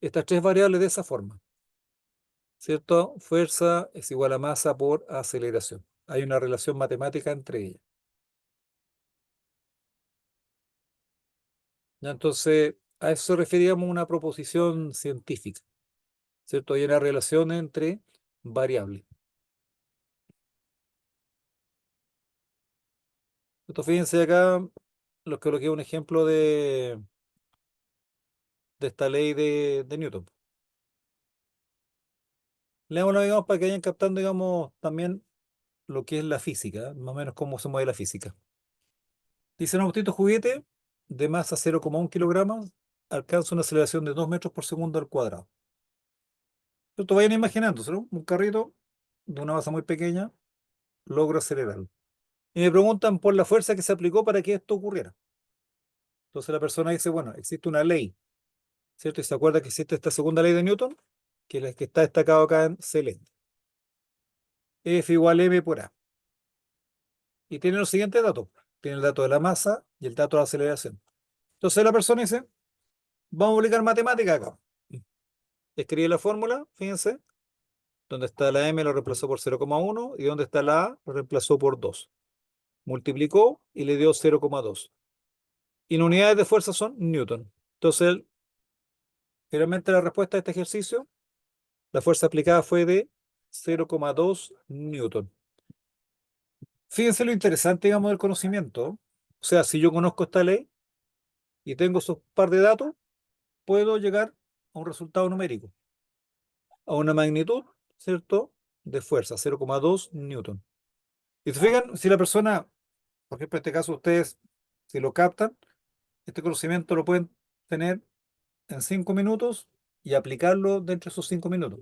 estas tres variables de esa forma, ¿cierto? Fuerza es igual a masa por aceleración. Hay una relación matemática entre ellas. ¿Ya? Entonces, a eso se referíamos una proposición científica, ¿cierto? Hay una relación entre variables. Entonces, fíjense acá, los coloqué un ejemplo de esta ley de Newton. Leámoslo, digamos, para que vayan captando, digamos, también lo que es la física, más o menos cómo se mueve la física. Dice, un autito juguete de masa 0,1 kilogramos alcanza una aceleración de 2 metros por segundo al cuadrado. Esto vayan imaginándose, ¿no? Un carrito de una masa muy pequeña logra acelerarlo. Y me preguntan por la fuerza que se aplicó para que esto ocurriera. Entonces la persona dice, bueno, existe una ley, ¿cierto? Y se acuerda que existe esta segunda ley de Newton, que es la que está destacado acá en celeste. F igual m por a. Y tiene los siguientes datos. Tiene el dato de la masa y el dato de la aceleración. Entonces la persona dice, vamos a aplicar matemática acá. Escribe la fórmula, fíjense, donde está la m lo reemplazó por 0,1 y donde está la a lo reemplazó por 2. Multiplicó y le dio 0,2. Y las unidades de fuerza son newton. Entonces, finalmente la respuesta a este ejercicio, la fuerza aplicada fue de 0,2 newton. Fíjense lo interesante, digamos, del conocimiento. O sea, si yo conozco esta ley y tengo esos par de datos, puedo llegar a un resultado numérico, a una magnitud, ¿cierto? De fuerza, 0,2 newton. Y se fijan, si la persona, por ejemplo, en este caso ustedes, si lo captan, este conocimiento lo pueden tener en 5 minutos y aplicarlo dentro de esos 5 minutos,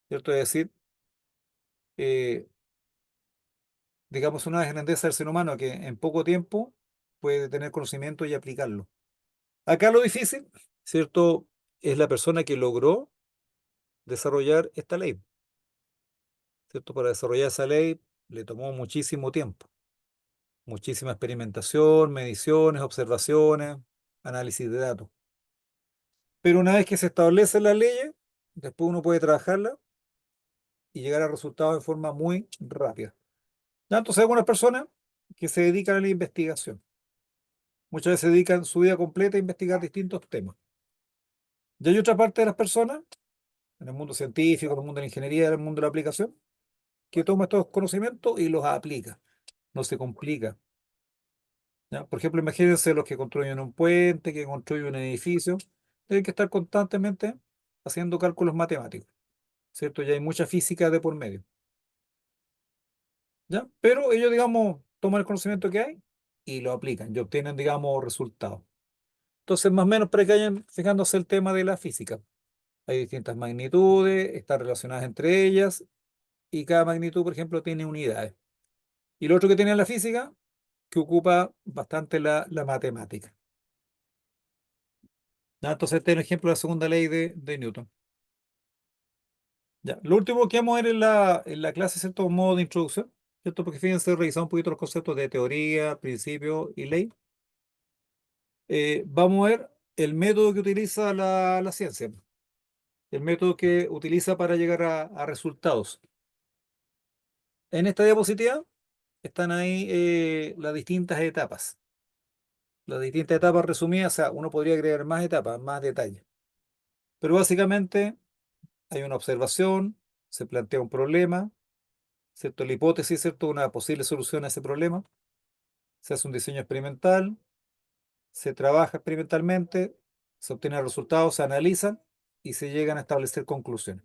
¿cierto? Es decir, eh, digamos, una grandeza del ser humano que en poco tiempo puede tener conocimiento y aplicarlo. Acá lo difícil, ¿cierto? Es la persona que logró desarrollar esta ley, ¿cierto? Para desarrollar esa ley le tomó muchísimo tiempo, muchísima experimentación, mediciones, observaciones, análisis de datos. Pero una vez que se establecen las leyes, después uno puede trabajarlas y llegar a resultados de forma muy rápida. ¿Ya? Entonces hay algunas personas que se dedican a la investigación. Muchas veces dedican su vida completa a investigar distintos temas. Y hay otra parte de las personas, en el mundo científico, en el mundo de la ingeniería, en el mundo de la aplicación, que toma estos conocimientos y los aplica. No se complica. ¿Ya? Por ejemplo, imagínense los que construyen un puente, que construyen un edificio, tienen que estar constantemente haciendo cálculos matemáticos, ¿cierto? Ya hay mucha física de por medio. ¿Ya? Pero ellos, digamos, toman el conocimiento que hay y lo aplican y obtienen, digamos, resultados. Entonces, más o menos para que vayan fijándose el tema de la física. Hay distintas magnitudes, están relacionadas entre ellas y cada magnitud, por ejemplo, tiene unidades. Y lo otro que tiene la física, que ocupa bastante la matemática. ¿Ya? Entonces, este es el ejemplo de la segunda ley de Newton. Ya. Lo último que vamos a ver en la clase, ¿cierto? Modo de introducción, ¿cierto? Porque fíjense, revisamos un poquito los conceptos de teoría, principio y ley. Vamos a ver el método que utiliza la ciencia, el método que utiliza para llegar a resultados. En esta diapositiva están ahí las distintas etapas. Las distintas etapas resumidas, o sea, uno podría agregar más etapas, más detalles. Pero básicamente hay una observación, se plantea un problema, ¿cierto? La hipótesis, ¿cierto? Una posible solución a ese problema. Se hace un diseño experimental, se trabaja experimentalmente, se obtienen resultados, se analizan y se llegan a establecer conclusiones.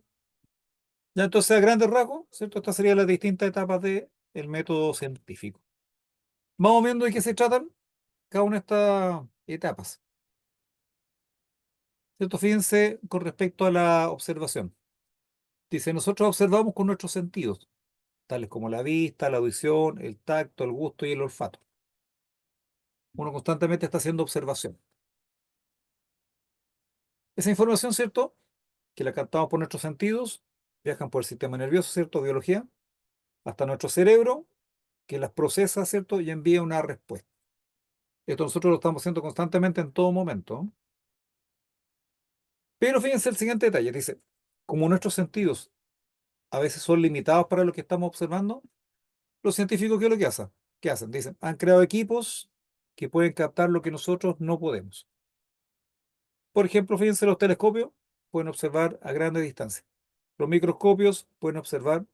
Ya entonces, a grandes rasgos, ¿cierto? Estas serían las distintas etapas del método científico. Vamos viendo de qué se tratan cada una de estas etapas. ¿Cierto? Fíjense con respecto a la observación. Dice, nosotros observamos con nuestros sentidos, tales como la vista, la audición, el tacto, el gusto y el olfato. Uno constantemente está haciendo observación. Esa información, ¿cierto? Que la captamos por nuestros sentidos, viajan por el sistema nervioso, ¿cierto? Biología, hasta nuestro cerebro, que las procesa, ¿cierto? Y envía una respuesta. Esto nosotros lo estamos haciendo constantemente en todo momento. Pero fíjense el siguiente detalle. Dice, como nuestros sentidos a veces son limitados para lo que estamos observando, los científicos, ¿qué es lo que hacen? ¿Qué hacen? Dicen, han creado equipos que pueden captar lo que nosotros no podemos. Por ejemplo, fíjense, los telescopios pueden observar a grandes distancias. Los microscopios pueden observar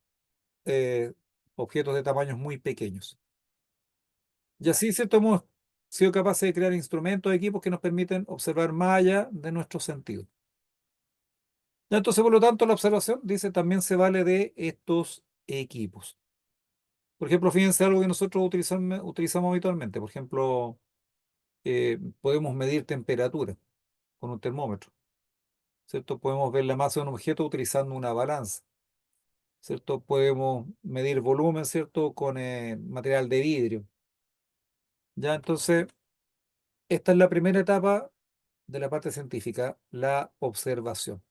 eh, objetos de tamaños muy pequeños. Y así, ¿cierto? Hemos sido capaces de crear instrumentos, equipos que nos permiten observar más allá de nuestros sentidos. Ya entonces, por lo tanto, la observación, dice, también se vale de estos equipos. Por ejemplo, fíjense algo que nosotros utilizamos habitualmente. Por ejemplo, podemos medir temperatura con un termómetro, ¿cierto? Podemos ver la masa de un objeto utilizando una balanza, ¿cierto? Podemos medir volumen, ¿cierto? Con material de vidrio. Ya, entonces, esta es la primera etapa de la parte científica, la observación,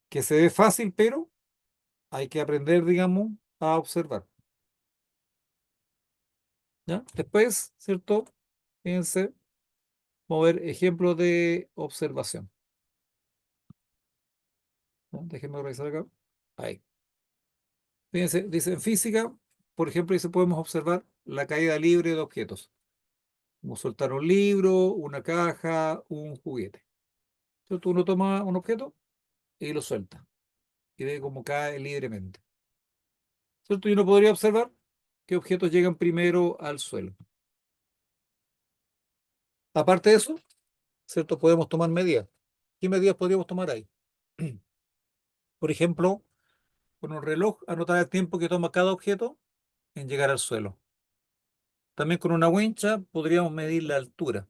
que se ve fácil, pero hay que aprender, digamos, a observar. ¿Ya? Después, ¿cierto? Fíjense, vamos a ver ejemplos de observación. ¿No? Déjenme revisar acá. Ahí. Fíjense, dice en física, por ejemplo, dice podemos observar la caída libre de objetos, como soltar un libro, una caja, un juguete. Entonces uno toma un objeto y lo suelta y ve cómo cae libremente. ¿Cierto? Y uno podría observar qué objetos llegan primero al suelo. Aparte de eso, ¿cierto? Podemos tomar medidas. ¿Qué medidas podríamos tomar ahí? Por ejemplo, con un reloj, anotar el tiempo que toma cada objeto en llegar al suelo. También con una wincha podríamos medir la altura.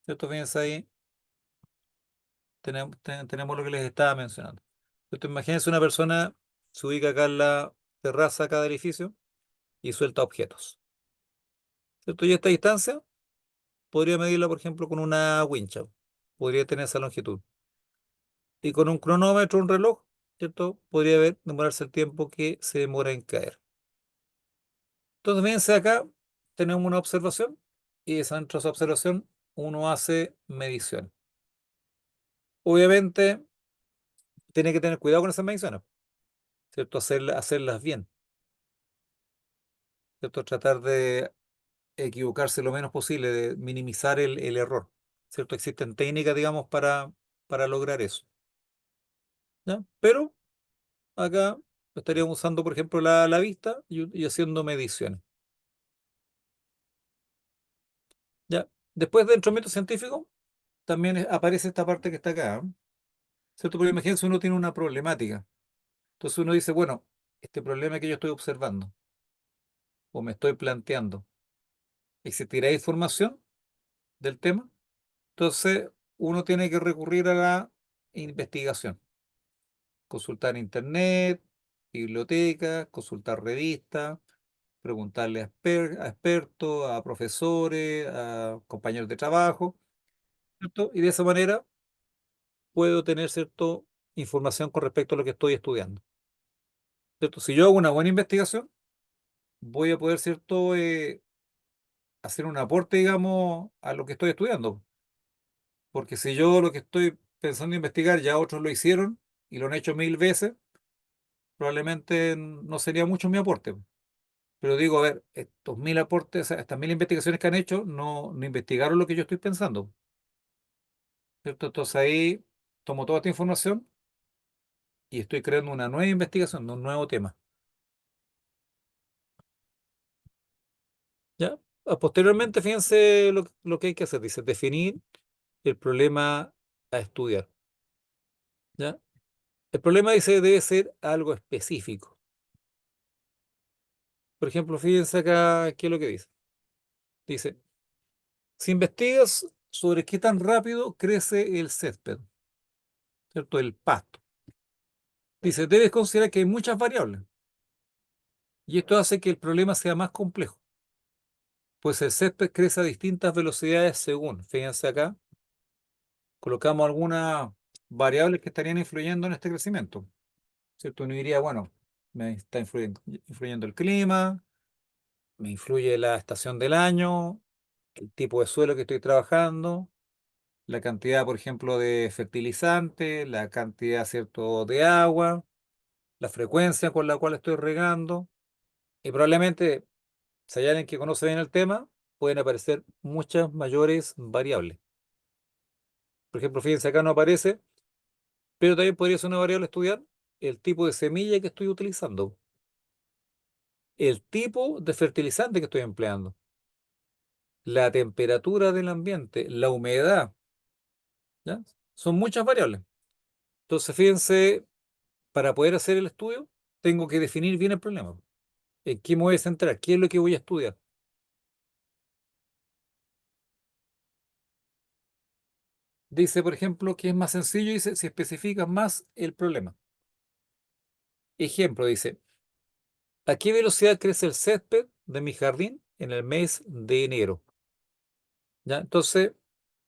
¿Cierto? Fíjense ahí, tenemos lo que les estaba mencionando. Entonces, imagínense una persona se ubica acá en la terraza acá del edificio y suelta objetos. ¿Cierto? Y esta distancia podría medirla, por ejemplo, con una wincha. Podría tener esa longitud. Y con un cronómetro, un reloj, ¿cierto? Podría demorarse el tiempo que se demora en caer. Entonces, fíjense acá, tenemos una observación y dentro de esa observación uno hace medición. Obviamente, tiene que tener cuidado con esas mediciones, ¿cierto? Hacerlas bien, ¿cierto? Tratar de equivocarse lo menos posible, de minimizar el error, ¿cierto? Existen técnicas, digamos, para lograr eso, ¿ya? Pero acá estaríamos usando, por ejemplo, la vista y haciendo mediciones, ¿ya? Después, dentro del método científico, también aparece esta parte que está acá, ¿cierto? Porque imagínense, uno tiene una problemática. Entonces uno dice, bueno, este problema que yo estoy observando o me estoy planteando, ¿existirá información del tema? Entonces uno tiene que recurrir a la investigación, consultar internet, bibliotecas, consultar revistas, preguntarle a expertos, a profesores, a compañeros de trabajo, ¿cierto? Y de esa manera puedo tener cierta información con respecto a lo que estoy estudiando, ¿cierto? Si yo hago una buena investigación, voy a poder, ¿cierto? Hacer un aporte, digamos, a lo que estoy estudiando. Porque si yo lo que estoy pensando investigar ya otros lo hicieron y lo han hecho 1000 veces, probablemente no sería mucho mi aporte. Pero digo, a ver, estos 1000 aportes, o sea, estas 1000 investigaciones que han hecho, no investigaron lo que yo estoy pensando, ¿cierto? Entonces ahí tomo toda esta información y estoy creando una nueva investigación, un nuevo tema. ¿Ya? Posteriormente, fíjense lo que hay que hacer. Dice, definir el problema a estudiar. ¿Ya? El problema, dice, debe ser algo específico. Por ejemplo, fíjense acá qué es lo que dice. Dice, si investigas sobre qué tan rápido crece el césped, ¿cierto? El pasto. Dice, debes considerar que hay muchas variables y esto hace que el problema sea más complejo, pues el césped crece a distintas velocidades según, fíjense acá, colocamos algunas variables que estarían influyendo en este crecimiento, ¿cierto? Uno diría, bueno, me está influyendo el clima, me influye la estación del año, el tipo de suelo que estoy trabajando, la cantidad, por ejemplo, de fertilizante, la cantidad, ¿cierto?, de agua, la frecuencia con la cual estoy regando, y probablemente, si hay alguien que conoce bien el tema, pueden aparecer muchas mayores variables. Por ejemplo, fíjense, acá no aparece, pero también podría ser una variable a estudiar el tipo de semilla que estoy utilizando, el tipo de fertilizante que estoy empleando, la temperatura del ambiente, la humedad, ¿ya? Son muchas variables. Entonces, fíjense, para poder hacer el estudio, tengo que definir bien el problema. ¿En qué me voy a centrar? ¿Qué es lo que voy a estudiar? Dice, por ejemplo, que es más sencillo, dice, si especificas más el problema. Ejemplo, dice, ¿a qué velocidad crece el césped de mi jardín en el mes de enero? ¿Ya? Entonces,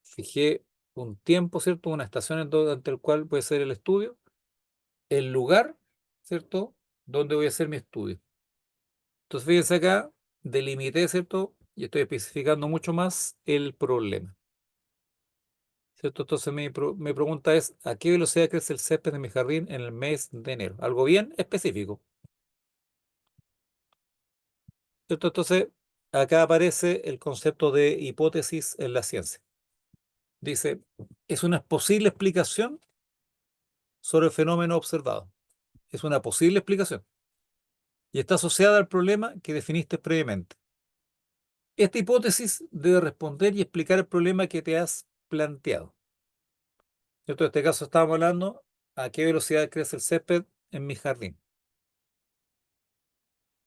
fijé un tiempo, ¿cierto? Una estación durante el cual puede ser el estudio, el lugar, ¿cierto? Donde voy a hacer mi estudio. Entonces, fíjense acá, delimité, ¿cierto? Y estoy especificando mucho más el problema, ¿cierto? Entonces, mi pregunta es, ¿a qué velocidad crece el césped de mi jardín en el mes de enero? Algo bien específico, ¿cierto? Entonces, acá aparece el concepto de hipótesis en la ciencia. Dice, es una posible explicación sobre el fenómeno observado. Es una posible explicación y está asociada al problema que definiste previamente. Esta hipótesis debe responder y explicar el problema que te has planteado. ¿Cierto? En este caso estábamos hablando a qué velocidad crece el césped en mi jardín.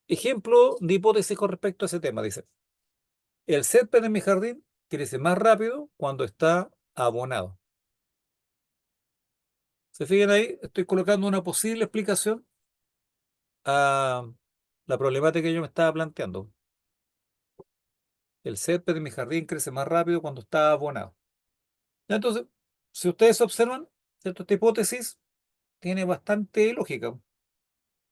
Ejemplo de hipótesis con respecto a ese tema. Dice, el césped en mi jardín crece más rápido cuando está abonado. ¿Se fijan ahí? Estoy colocando una posible explicación a la problemática que yo me estaba planteando. El césped de mi jardín crece más rápido cuando está abonado. Ya, entonces, si ustedes observan, ¿cierto? Esta hipótesis tiene bastante lógica.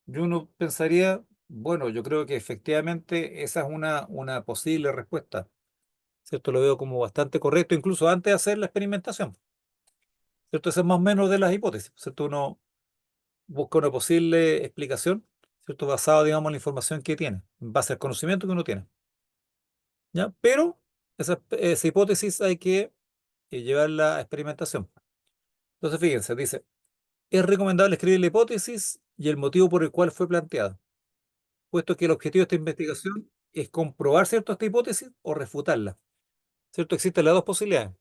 Y uno pensaría, bueno, yo creo que efectivamente esa es una posible respuesta, ¿cierto? Lo veo como bastante correcto, incluso antes de hacer la experimentación, ¿cierto? Esa es más o menos de las hipótesis, ¿cierto? Uno busca una posible explicación, ¿cierto? Basado, digamos, en la información que tiene, en base al conocimiento que uno tiene, ¿ya? Pero esa hipótesis hay que llevarla a experimentación. Entonces, fíjense, dice, es recomendable escribir la hipótesis y el motivo por el cual fue planteada, puesto que el objetivo de esta investigación es comprobar, ¿cierto?, esta hipótesis o refutarla, ¿cierto? Existen las dos posibilidades,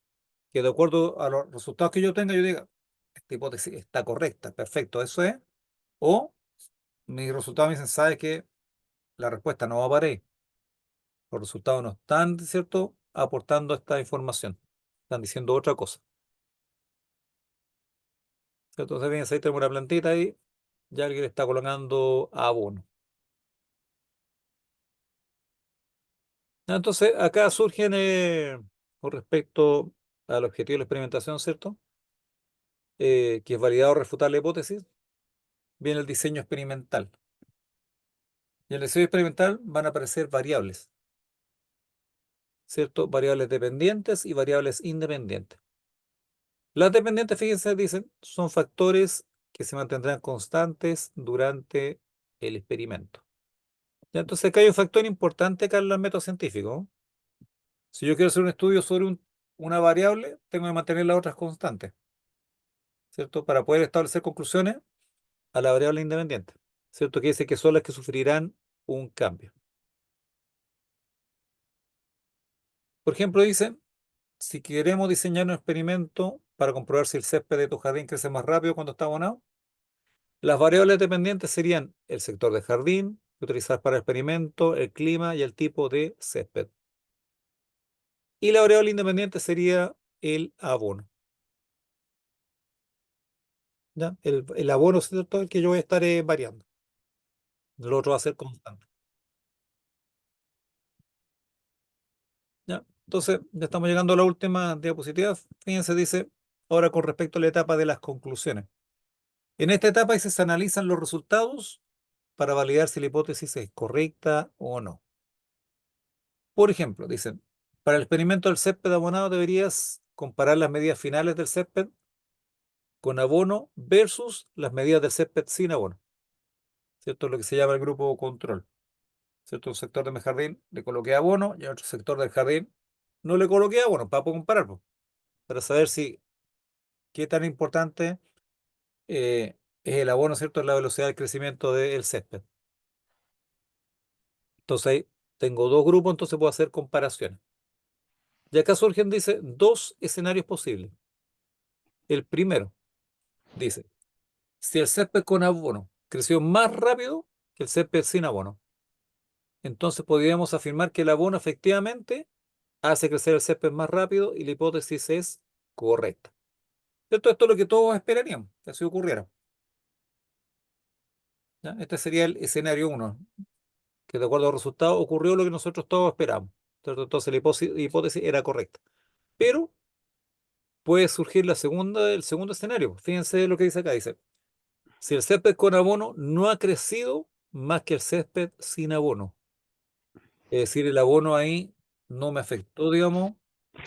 que de acuerdo a los resultados que yo tenga, yo diga, esta hipótesis está correcta, perfecto, eso es, o mis resultados me dicen, ¿sabes qué? La respuesta no va para ahí, los resultados no están, ¿cierto?, aportando esta información, están diciendo otra cosa, ¿cierto? Entonces, fíjense, ahí tenemos una plantita ahí, ya alguien le está colocando abono. Entonces, acá surgen, con respecto al objetivo de la experimentación, ¿cierto? Que es validar o refutar la hipótesis, viene el diseño experimental. Y en el diseño experimental van a aparecer variables, ¿cierto? Variables dependientes y variables independientes. Las dependientes, fíjense, dicen, son factores que se mantendrán constantes durante el experimento. Ya, entonces acá hay un factor importante acá en el método científico. Si yo quiero hacer un estudio sobre una variable, tengo que mantener las otras constantes, ¿cierto? Para poder establecer conclusiones a la variable independiente, ¿cierto? Que dice que son las que sufrirán un cambio. Por ejemplo, dice, si queremos diseñar un experimento para comprobar si el césped de tu jardín crece más rápido cuando está abonado, las variables dependientes serían el sector del jardín que utilizar para el experimento, el clima y el tipo de césped. Y la variable independiente sería el abono. ¿Ya? El abono, ¿cierto? El que yo voy a estar variando. Lo otro va a ser constante. ¿Ya? Entonces, ya estamos llegando a la última diapositiva. Fíjense, dice, ahora con respecto a la etapa de las conclusiones. En esta etapa dice, se analizan los resultados para validar si la hipótesis es correcta o no. Por ejemplo, dicen, para el experimento del césped abonado deberías comparar las medidas finales del césped con abono versus las medidas del césped sin abono. ¿Cierto? Lo que se llama el grupo control. ¿Cierto? Un sector de mi jardín le coloqué abono y a otro sector del jardín no le coloqué abono para poder comparar, po, para saber si qué tan importante es el abono, ¿cierto? En la velocidad de crecimiento del césped. Entonces ahí tengo dos grupos, entonces puedo hacer comparaciones. Y acá surgen, dice, dos escenarios posibles. El primero, dice, si el césped con abono creció más rápido que el césped sin abono, entonces podríamos afirmar que el abono efectivamente hace crecer el césped más rápido y la hipótesis es correcta. ¿Cierto? Esto es lo que todos esperaríamos que así ocurriera. ¿Ya? Este sería el escenario uno, que de acuerdo a los resultados ocurrió lo que nosotros todos esperamos. ¿Cierto? Entonces la hipótesis era correcta. Pero puede surgir el segundo escenario. Fíjense lo que dice acá. Dice, si el césped con abono no ha crecido más que el césped sin abono. Es decir, el abono ahí no me afectó, digamos,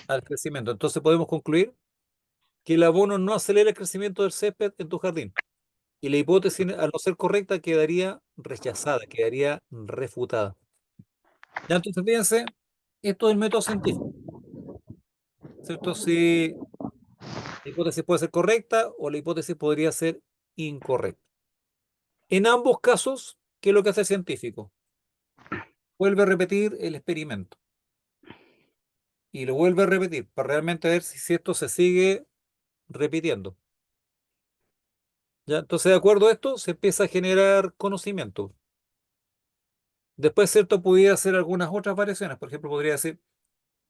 al crecimiento. Entonces podemos concluir que el abono no acelera el crecimiento del césped en tu jardín. Y la hipótesis, al no ser correcta, quedaría rechazada, quedaría refutada. Ya, entonces fíjense, esto es el método científico, ¿cierto? Si la hipótesis puede ser correcta o la hipótesis podría ser incorrecta. En ambos casos, ¿qué es lo que hace el científico? Vuelve a repetir el experimento y lo vuelve a repetir para realmente ver si esto se sigue repitiendo. ¿Ya? Entonces, de acuerdo a esto, se empieza a generar conocimiento. Después, ¿cierto? Podría hacer algunas otras variaciones. Por ejemplo, podría decir,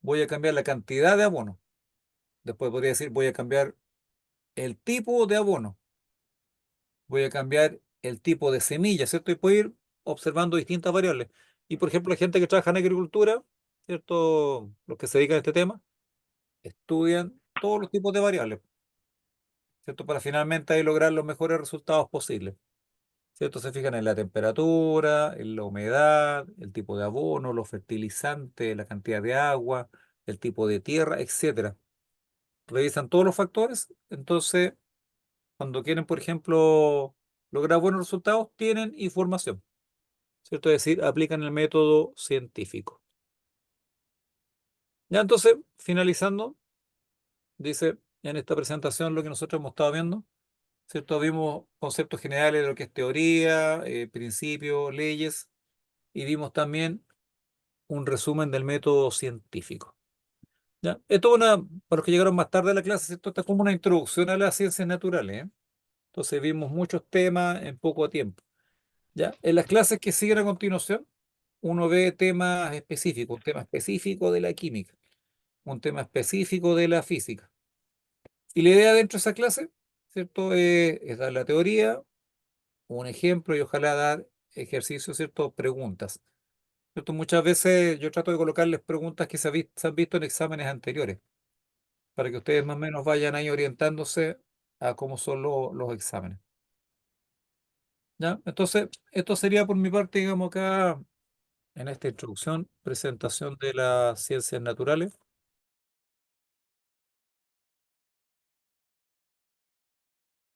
voy a cambiar la cantidad de abono. Después podría decir, voy a cambiar el tipo de abono. Voy a cambiar el tipo de semilla, ¿cierto? Y puedo ir observando distintas variables. Y, por ejemplo, la gente que trabaja en agricultura, ¿cierto? Los que se dedican a este tema, estudian todos los tipos de variables, ¿cierto? Para finalmente ahí lograr los mejores resultados posibles, ¿cierto? Se fijan en la temperatura, en la humedad, el tipo de abono, los fertilizantes, la cantidad de agua, el tipo de tierra, etcétera. Revisan todos los factores, entonces cuando quieren, por ejemplo, lograr buenos resultados, tienen información, ¿cierto? Es decir, aplican el método científico. Ya entonces, finalizando, dice en esta presentación lo que nosotros hemos estado viendo, ¿cierto? Vimos conceptos generales de lo que es teoría, principios, leyes, y vimos también un resumen del método científico. ¿Ya? Esto es para los que llegaron más tarde a la clase, ¿cierto? Esta es como una introducción a las ciencias naturales, ¿eh? Entonces vimos muchos temas en poco tiempo. ¿Ya? En las clases que siguen a continuación, uno ve temas específicos, un tema específico de la química, un tema específico de la física. Y la idea dentro de esa clase, ¿cierto? Es dar la teoría, un ejemplo y ojalá dar ejercicios, ¿cierto? Preguntas. ¿Cierto? Muchas veces yo trato de colocarles preguntas que se han visto en exámenes anteriores, para que ustedes más o menos vayan ahí orientándose a cómo son los exámenes. ¿Ya? Entonces, esto sería por mi parte, digamos, acá en esta introducción, presentación de las ciencias naturales.